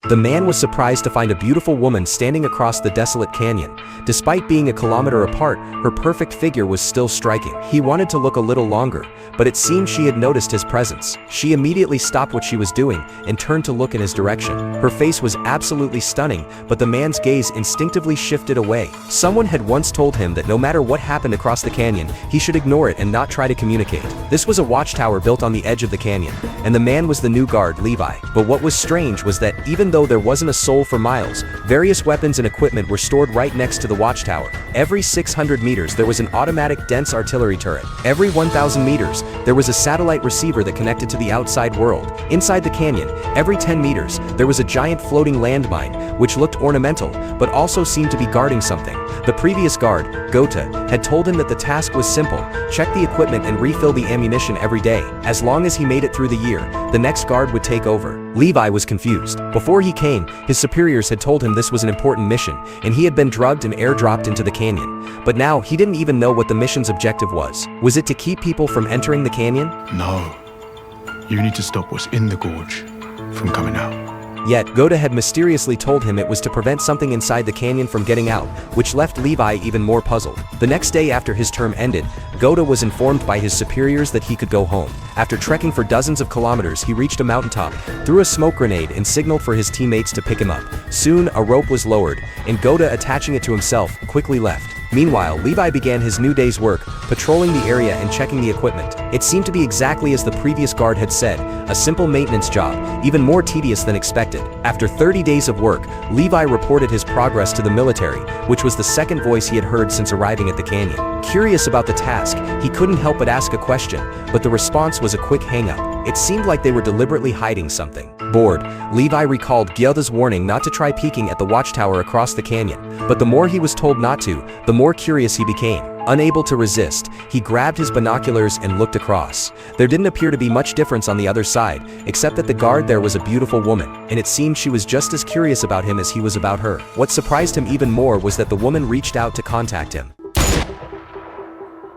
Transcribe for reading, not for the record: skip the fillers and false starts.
The man was surprised to find a beautiful woman standing across the desolate canyon. Despite being a kilometer apart, her perfect figure was still striking. He wanted to look a little longer, but it seemed she had noticed his presence. She immediately stopped what she was doing and turned to look in his direction. Her face was absolutely stunning, but the man's gaze instinctively shifted away. Someone had once told him that no matter what happened across the canyon, he should ignore it and not try to communicate. This was a watchtower built on the edge of the canyon, and the man was the new guard, Levi. But what was strange was that even though there wasn't a soul for miles, various weapons and equipment were stored right next to the watchtower. Every 600 meters there was an automatic dense artillery turret. Every 1,000 meters there was a satellite receiver that connected to the outside world. Inside the canyon, every 10 meters there was a giant floating landmine, which looked ornamental, but also seemed to be guarding something. The previous guard, Gota, had told him that the task was simple: check the equipment and refill the ammunition every day. As long as he made it through the year, the next guard would take over. Levi was confused. Before he came, his superiors had told him this was an important mission, and he had been drugged and airdropped into the canyon. But now, he didn't even know what the mission's objective was. Was it to keep people from entering the canyon? No. You need to stop what's in the gorge from coming out. Yet, Gota had mysteriously told him it was to prevent something inside the canyon from getting out, which left Levi even more puzzled. The next day after his term ended, Gota was informed by his superiors that he could go home. After trekking for dozens of kilometers, he reached a mountaintop, threw a smoke grenade and signaled for his teammates to pick him up. Soon, a rope was lowered, and Gota, attaching it to himself, quickly left. Meanwhile, Levi began his new day's work, patrolling the area and checking the equipment. It seemed to be exactly as the previous guard had said, a simple maintenance job, even more tedious than expected. After 30 days of work, Levi reported his progress to the military, which was the second voice he had heard since arriving at the canyon. Curious about the task, he couldn't help but ask a question, but the response was a quick hang-up. It seemed like they were deliberately hiding something. Bored, Levi recalled Gyota's warning not to try peeking at the watchtower across the canyon, but the more he was told not to, the more curious he became. Unable to resist, he grabbed his binoculars and looked across. There didn't appear to be much difference on the other side, except that the guard there was a beautiful woman, and it seemed she was just as curious about him as he was about her. What surprised him even more was that the woman reached out to contact him.